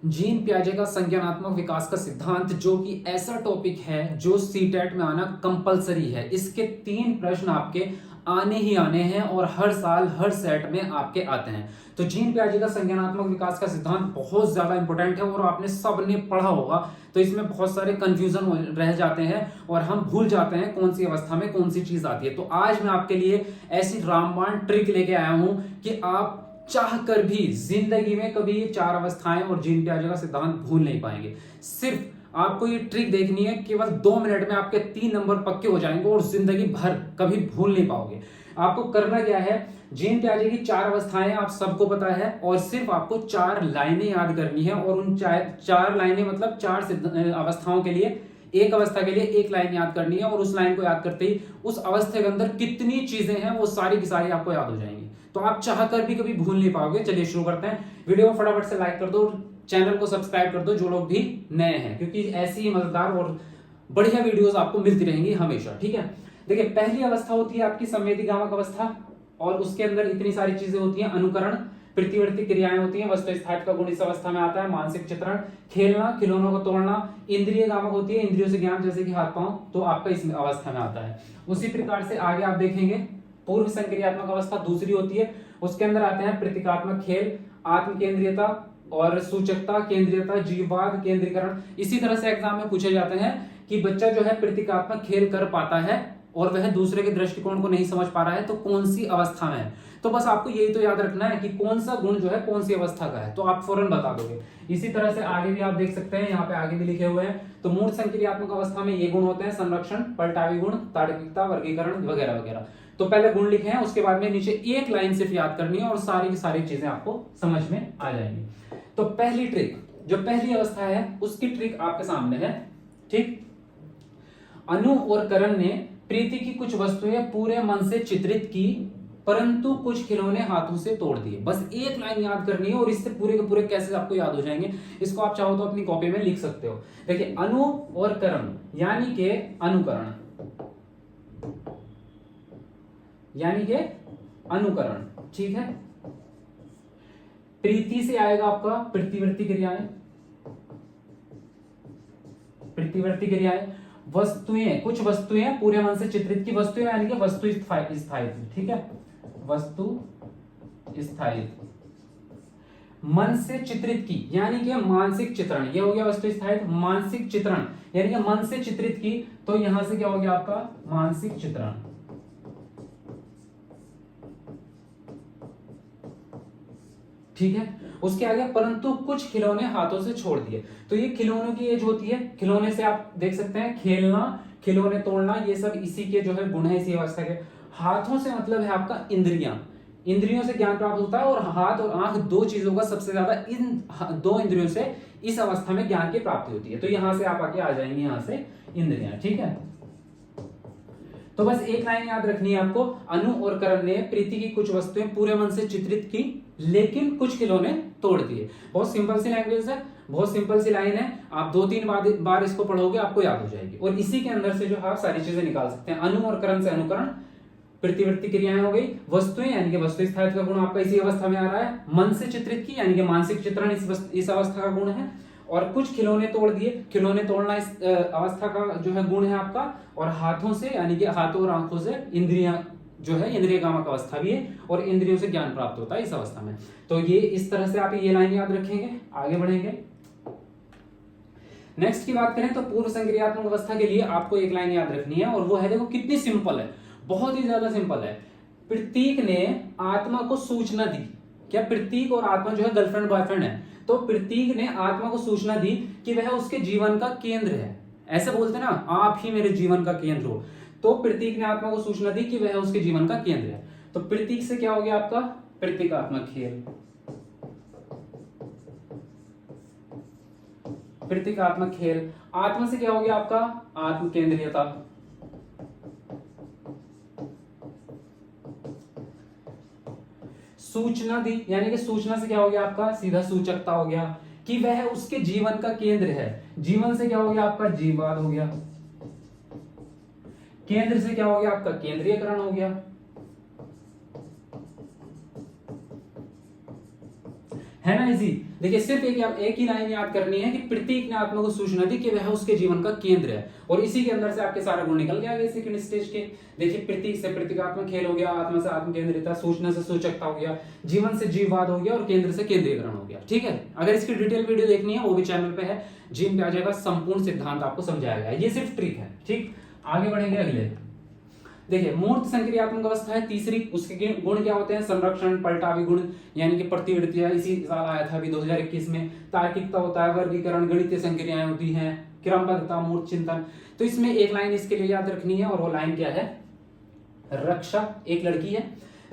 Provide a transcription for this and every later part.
Gene पियाजे का संज्ञानात्मक विकास का सिद्धांत, जो कि ऐसा टॉपिक है जो सीटेट में आना कंपलसरी है। इसके 3 प्रश्न आपके आने ही आने हैं और हर साल हर सेट में आपके आते हैं। तो जीन पियाजे का संज्ञानात्मक विकास का सिद्धांत बहुत ज्यादा इंपॉर्टेंट है और आपने सबने पढ़ा होगा। तो इसमें बहुत सारे कंफ्यूजन रह जाते हैं और हम भूल जाते हैं कौन सी अवस्था में कौन सी चीज आती है। तो आज मैं आपके लिए ऐसी रामबाण ट्रिक लेके आया हूं कि आप चाह कर भी जिंदगी में कभी ये 4 अवस्थाएं और जीन पियाजे का सिद्धांत भूल नहीं पाएंगे। सिर्फ आपको ये ट्रिक देखनी है, केवल 2 मिनट में आपके 3 नंबर पक्के हो जाएंगे और जिंदगी भर कभी भूल नहीं पाओगे। आपको करना क्या है, जीन पियाजे की 4 अवस्थाएं आप सबको पता है और सिर्फ आपको 4 लाइनें याद करनी है और उन 4 लाइनें मतलब 4 अवस्थाओं के लिए, एक अवस्था के लिए एक लाइन याद करनी है और उस लाइन को याद करते ही उस अवस्था के अंदर कितनी चीजें हैं वो सारी की सारी आपको याद हो जाएंगी। तो आप चाहकर भी कभी भूल नहीं पाओगे। चलिए शुरू करते हैं। वीडियो को फटाफट से लाइक कर दो, चैनल को सब्सक्राइब कर दो जो लोग भी नए हैं, क्योंकि ऐसी ही मजेदार और बढ़िया वीडियोस आपको मिलती रहेंगी हमेशा। ठीक है, देखिए पहली अवस्था होती है आपकी संवेदीगामक अवस्था और उसके अंदर इतनी सारी चीजें होती हैं। अनुकरण, प्रतिवर्ती क्रियाएं होती हैं, वस्तु स्थायित्व का गुण इस अवस्था में आता है। मानसिक चित्रण, खेलना, खिलौनों को तोड़ना, इंद्रिय गामक होती है, इंद्रियों से ज्ञान जैसे कि हाथ पांव, तो आपका इस अवस्था में आता है। उसी प्रकार से आगे आप देखेंगे पूर्व संक्रियात्मक अवस्था दूसरी होती है। उसके अंदर आते हैं प्रतीकात्मक खेल, आत्म केंद्रीयता और सूचकता, केंद्रीयता, जीववाद, केंद्रीकरण। इसी तरह से एग्जाम में पूछे जाते हैं कि बच्चा जो है प्रतीकात्मक खेल कर पाता है और वह दूसरे के दृष्टिकोण को नहीं समझ पा रहा है, तो कौन सी अवस्था में है। तो बस आपको यही तो याद रखना है कि कौन सा गुण जो है कौन सी अवस्था का है, तो आप फौरन बता दोगे। इसी तरह से आगे भी आप देख सकते हैं, यहाँ पे आगे भी लिखे हुए हैं। तो मूल संक्रियात्मक अवस्था में ये गुण होते हैं: संरक्षण, पलटावी गुण, तार्किकता, वर्गीकरण वगैरह वगैरह। तो पहले गुण लिखे हैं, उसके बाद में नीचे एक लाइन सिर्फ याद करनी है और सारी की सारी चीजें आपको समझ में आ जाएंगी। तो पहली ट्रिक, जो पहली अवस्था है उसकी ट्रिक आपके सामने है। ठीक, अनु और करण ने प्रीति की कुछ वस्तुएं पूरे मन से चित्रित की, परंतु कुछ खिलौने हाथों से तोड़ दिए। बस एक लाइन याद करनी है और इससे पूरे के पूरे कैसे आपको याद हो जाएंगे, इसको आप चाहो तो अपनी कॉपी में लिख सकते हो। देखिए अनु और करण यानी के अनुकरण, यानी के अनुकरण। ठीक है, प्रीति से आएगा आपका प्रतिवर्ती क्रियाएं, प्रतिवर्ती क्रियाएं। वस्तुएं, कुछ वस्तुएं पूरे मन से चित्रित की, वस्तुएं यानी कि वस्तु स्थायित्व। ठीक है, वस्तु स्थायित्व। मन से चित्रित की यानी कि मानसिक चित्रण, ये हो गया वस्तु स्थायित्व। मानसिक चित्रण यानी कि मन से चित्रित की, तो यहां से क्या हो गया आपका मानसिक चित्रण। ठीक है, उसके आगे परंतु कुछ खिलौने हाथों से छोड़ दिए। तो ये खिलौनों की एज होती है। खिलौने से आप देख सकते हैं खेलना, खिलौने तोड़ना, ये सब इसी के जो है गुण है, इसी अवस्था के। हाथों से मतलब है आपका इंद्रियां, इंद्रियों से ज्ञान प्राप्त होता है और हाथ और आंख 2 चीजों का सबसे ज्यादा इन 2 इंद्रियों से इस अवस्था में ज्ञान की प्राप्ति होती है। तो यहां से आप आके आ जाएंगे, यहां से इंद्रियां। ठीक है, तो बस एक लाइन याद रखनी है आपको, अनु और करण ने प्रीति की कुछ वस्तुएं पूरे मन से चित्रित की लेकिन कुछ खिलौने तोड़ दिए। बहुत सिंपल सी लैंग्वेज है, बहुत सिंपल सी लाइन है। आप 2-3 बार इसको पढ़ोगे आपको याद हो जाएगी और इसी के अंदर से जो आप सारी चीजें निकाल सकते हैं। अनु और करण से अनुकरण, प्रतिवर्ती क्रियाएं हो गई। वस्तुएं यानी कि वस्तु स्थायित्व का गुण आपका इसी अवस्था में आ रहा है। मन से चित्रित की यानी कि मानसिक चित्रण इस अवस्था का गुण है। और कुछ खिलौने तोड़ दिए, खिलौने तोड़ना इस अवस्था का जो है गुण है आपका। और हाथों से यानी कि हाथों और आंखों से इंद्रियां जो है इंद्रिय कामक अवस्था भी है और इंद्रियों से ज्ञान प्राप्त होता है इस अवस्था में। तो ये इस तरह से आप ये लाइन याद रखेंगे, आगे बढ़ेंगे। नेक्स्ट की बात करें तो पूर्व संक्रियात्मक अवस्था के लिए आपको एक लाइन याद रखनी है और वो है, देखो कितनी सिंपल है, बहुत ही ज्यादा सिंपल है। प्रतीक ने आत्मा को सूचना दी। क्या प्रतीक और आत्मा जो है गर्लफ्रेंड बॉयफ्रेंड है, तो प्रतीक ने आत्मा को सूचना दी कि वह उसके जीवन का केंद्र है। ऐसे बोलते ना, आप ही मेरे जीवन का केंद्र हो। तो प्रतीक ने आत्मा को सूचना दी कि वह उसके जीवन का केंद्र है। तो प्रतीक से क्या हो गया आपका प्रतीकात्मक खेल, प्रतीकात्मक खेल। आत्मा से क्या हो गया आपका आत्म केंद्रीयता। सूचना दी यानी कि सूचना से क्या हो गया आपका सीधा सूचकता हो गया कि वह उसके जीवन का केंद्र है। जीवन से क्या हो गया आपका जीववाद हो गया। केंद्र से क्या हो गया आपका केंद्रीयकरण हो गया, है ना इजी। देखिए सिर्फ एक ही लाइन याद करनी है कि प्रतीक ने आत्मा को सूचना दी कि वह उसके जीवन का केंद्र है, और इसी के अंदर से आपके सारे गुण निकल गए आगे सेकंड स्टेज के। देखिए प्रतीक से प्रतीकात्मक खेल हो गया, आत्मा से आत्म केंद्रितता, सूचना से सूचकता हो गया, जीवन से जीववाद हो गया, और केंद्र से केंद्रीकरण हो गया। ठीक है, अगर इसकी डिटेल वीडियो देखनी है वो भी चैनल पे है, जिम पे आ जाएगा, संपूर्ण सिद्धांत आपको समझाया गया। ये सिर्फ ट्रिक है। ठीक, आगे बढ़ेंगे अगले। देखिए मूर्त संक्रियात्मक अवस्था है तीसरी, उसके गुण क्या होते हैं? संरक्षण, पलटावी गुण यानी कि प्रतिवृत्तियां, इसी साल आया था अभी 2021 में। तार्किकता होता है, वर्गीकरण, गणितीय संक्रियाएं होती हैं, क्रमबद्धता, मूर्त चिंतन। तो इसमें एक लाइन इसके लिए याद रखनी है, और वो लाइन क्या है? रक्षा, एक लड़की है,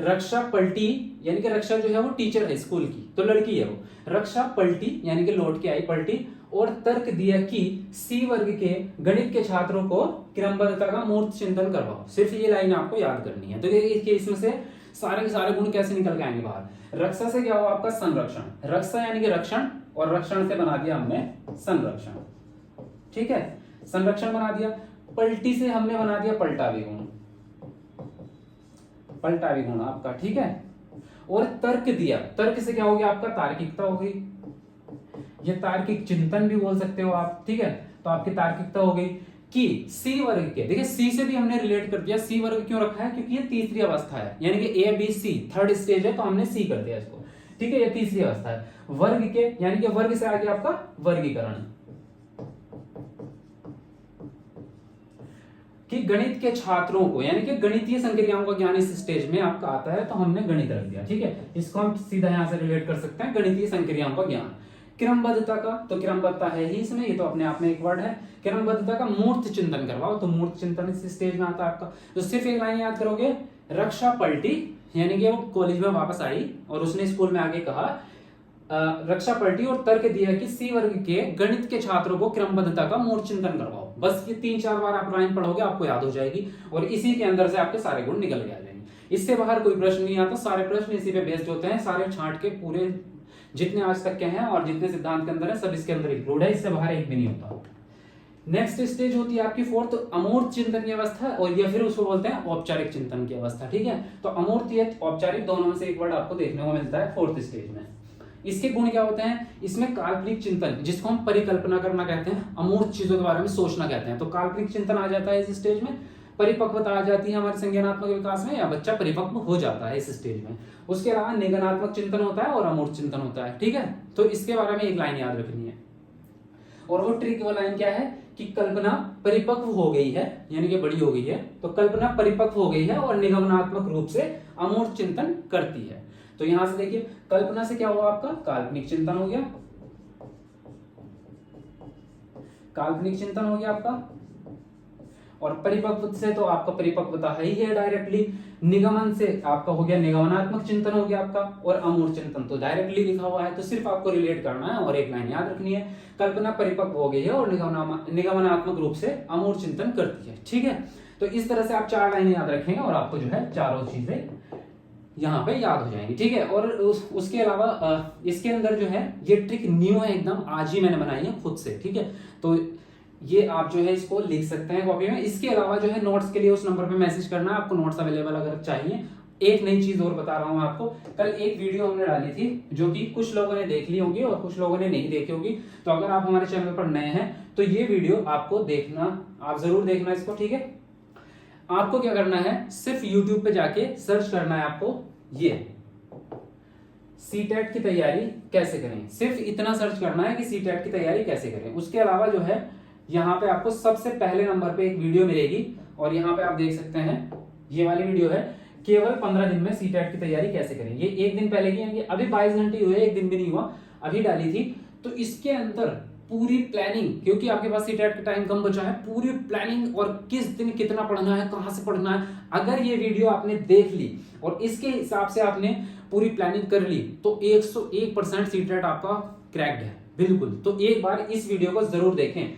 रक्षा पलटी, यानी कि रक्षा जो है वो टीचर है स्कूल की, तो लड़की है वो। रक्षा पलटी यानी कि लौट के आई, पलटी, और तर्क दिया कि सी वर्ग के गणित के छात्रों को क्रमबद्धता का मूर्त चिंतन करवाओ। सिर्फ ये लाइन आपको याद करनी है। तो इसमें से सारे के सारे गुण कैसे निकल के आएंगे बाहर? रक्षा से क्या हुआ आपका? संरक्षण। रक्षा यानी कि रक्षण, और रक्षण से बना दिया हमने संरक्षण। ठीक है, संरक्षण बना दिया। पलटी से हमने बना दिया पलटावी गुण, पलटावी गुण आपका। ठीक है, और तर्क दिया, तर्क से क्या हो गया आपका? तार्किकता हो गई, ये तार्किक चिंतन भी बोल सकते हो आप। ठीक है, तो आपकी तार्किकता हो गई कि सी वर्ग के, देखिए सी से भी हमने रिलेट कर दिया। सी वर्ग क्यों रखा है? क्योंकि ये तीसरी अवस्था है, यानी कि A B C third stage है, तो हमने सी कर दिया इसको। ठीक है, ये तीसरी अवस्था है। वर्ग के यानी कि वर्ग से आगे आपका वर्गीकरण, कि गणित के छात्रों को, यानी कि गणितीय संक्रियाओं का ज्ञान इस स्टेज में आपका आता है, तो हमने गणित रख दिया। ठीक है, इसको हम सीधा यहां से रिलेट कर सकते हैं, गणितीय संक्रियाओं का ज्ञान। क्रमबद्धता का, तो क्रमबद्धता है ही इसमें, ये तो अपने आप में एक वर्ड है। क्रमबद्धता का मूर्त चिंतन करवाओ, तो मूर्त चिंतन इस स्टेज में आता है आपका। तो सिर्फ एक लाइन याद करोगे, रक्षा पलटी, यानी कि वो कॉलेज में वापस आई और उसने स्कूल में आगे कहा रक्षा पलटी और तर्क दिया कि सी वर्ग के गणित के छात्रों को क्रमबद्धता का मूर्त चिंतन करवाओ। बस ये 3-4 बार आप लाइन पढ़ोगे, आपको याद हो जाएगी, और इसी के अंदर से आपके सारे गुण निकल के आ जाएंगे। इससे बाहर कोई प्रश्न नहीं आता, सारे प्रश्न इसी पे बेस्ड होते हैं, सारे छांट के पूरे जितने आज तक के हैं और जितने सिद्धांत के अंदर है सब इसके अंदर इंक्लूड है, इससे बाहर एक भी नहीं होता। नेक्स्ट स्टेज होती है आपकी फोर्थ, अमूर्त चिंतन की अवस्था, और या फिर उसको बोलते हैं औपचारिक चिंतन की अवस्था। ठीक है, तो अमूर्त या औपचारिक दोनों में से एक वर्ड आपको देखने को मिलता है फोर्थ स्टेज में। इसके गुण क्या होते हैं? इसमें काल्पनिक चिंतन, जिसको हम परिकल्पना करना कहते हैं, अमूर्त चीजों के बारे में सोचना कहते हैं, तो काल्पनिक चिंतन आ जाता है इस स्टेज में। परिपक्वता आ जाती है हमारे संज्ञानात्मक विकास में, या बच्चा परिपक्व हो जाता है इस स्टेज में। उसके अलावा निगमनात्मक चिंतन होता है और अमूर्त चिंतन होता है। ठीक है, तो इसके बारे में एक लाइन याद रखनी है, और वो ट्रिक वो लाइन क्या है कि कल्पना परिपक्व हो गई है, यानी कि बड़ी हो गई है, तो कल्पना परिपक्व हो गई है और निगमनात्मक रूप से अमूर्त चिंतन करती है। तो यहां से देखिए, कल्पना से क्या हुआ आपका? काल्पनिक चिंतन हो गया, काल्पनिक चिंतन हो गया आपका, और परिपक्व से तो आपका परिपक्वता है ही है डायरेक्टली। निगमन से आपका हो गया निगमनात्मक चिंतन हो गया आपका, और अमूर्त चिंतन तो डायरेक्टली लिखा हुआ है, तो सिर्फ आपको रिलेट करना है और एक लाइन याद रखनी है, कल्पना परिपक्व हो गई है और निगमनात्मक रूप से अमूर्त चिंतन करती है। ठीक है, तो इस तरह से आप 4 लाइनें याद रखेंगे और आपको जो है चारों चीजें यहाँ पे याद हो जाएंगी। ठीक है, और उसके अलावा इसके अंदर जो है ये ट्रिक न्यू है एकदम, आज ही मैंने बनाई है खुद से। ठीक है, तो ये आप जो है इसको लिख सकते हैं कॉपी में। इसके अलावा जो है नोट्स के लिए उस नंबर पे मैसेज करना है, आपको नोट्स अवेलेबल अगर चाहिए। एक नई चीज और बता रहा हूं आपको, कल एक वीडियो हमने डाली थी जो कि कुछ लोगों ने देख ली होगी और कुछ लोगों ने नहीं देखी होगी, तो अगर आप हमारे चैनल पर नए हैं तो ये वीडियो आपको देखना, आप जरूर देखना इसको। ठीक है, आपको क्या करना है, सिर्फ यूट्यूब पे जाके सर्च करना है आपको, ये सीटेट की तैयारी कैसे करें, सिर्फ इतना सर्च करना है कि सीटेट की तैयारी कैसे करें। उसके अलावा जो है यहाँ पे आपको सबसे पहले नंबर पे एक वीडियो मिलेगी, और यहाँ पे आप देख सकते हैं ये वाली वीडियो है, केवल 15 दिन में सीटेट की तैयारी कैसे करें। ये एक दिन पहले की, यानी अभी 22 घंटे हुए, एक दिन भी नहीं हुआ, अभी डाली थी। तो इसके अंदर पूरी प्लानिंग, क्योंकि आपके पास सीटेट का टाइम कम बचा है, पूरी प्लानिंग और किस दिन कितना पढ़ना है, कहां से पढ़ना है, अगर ये वीडियो आपने देख ली और इसके हिसाब से आपने पूरी प्लानिंग कर ली तो 101% सीटेट आपका क्रैक्ड है बिल्कुल। तो एक बार इस वीडियो को जरूर देखें,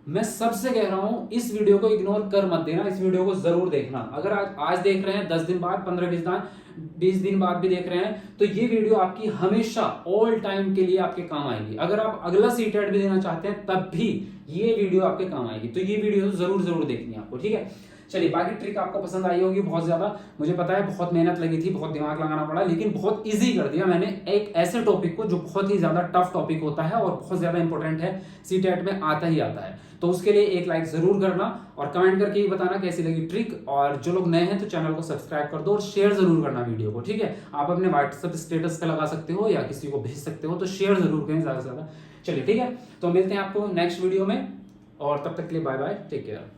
मैं सबसे कह रहा हूं, इस वीडियो को इग्नोर कर मत देना, इस वीडियो को जरूर देखना। अगर आज देख रहे हैं, 10 दिन बाद, 15-20 दिन बाद भी देख रहे हैं, तो ये वीडियो आपकी हमेशा ऑल टाइम के लिए आपके काम आएगी। अगर आप अगला सीटेट भी देना चाहते हैं तब भी ये वीडियो आपके काम आएगी, तो ये वीडियो जरूर देखनी है आपको। ठीक है, चलिए, बाकी ट्रिक आपको पसंद आई होगी बहुत ज्यादा, मुझे पता है बहुत मेहनत लगी थी, बहुत दिमाग लगाना पड़ा, लेकिन बहुत इजी कर दिया मैंने एक ऐसे टॉपिक को जो बहुत ही ज्यादा टफ टॉपिक होता है और बहुत ज्यादा इंपॉर्टेंट है, सीटेट में आता ही आता है। तो उसके लिए एक लाइक जरूर करना और कमेंट करके ही बताना कैसी लगी ट्रिक, और जो लोग नए हैं तो चैनल को सब्सक्राइब कर दो और शेयर जरूर करना वीडियो को, ठीक है। आप अपने व्हाट्सएप स्टेटस पे लगा सकते हो या किसी को भेज सकते हो, तो शेयर जरूर करें ज्यादा से ज्यादा। चलिए ठीक है, तो मिलते हैं आपको नेक्स्ट वीडियो में, और तब तक के लिए बाय बाय, टेक केयर।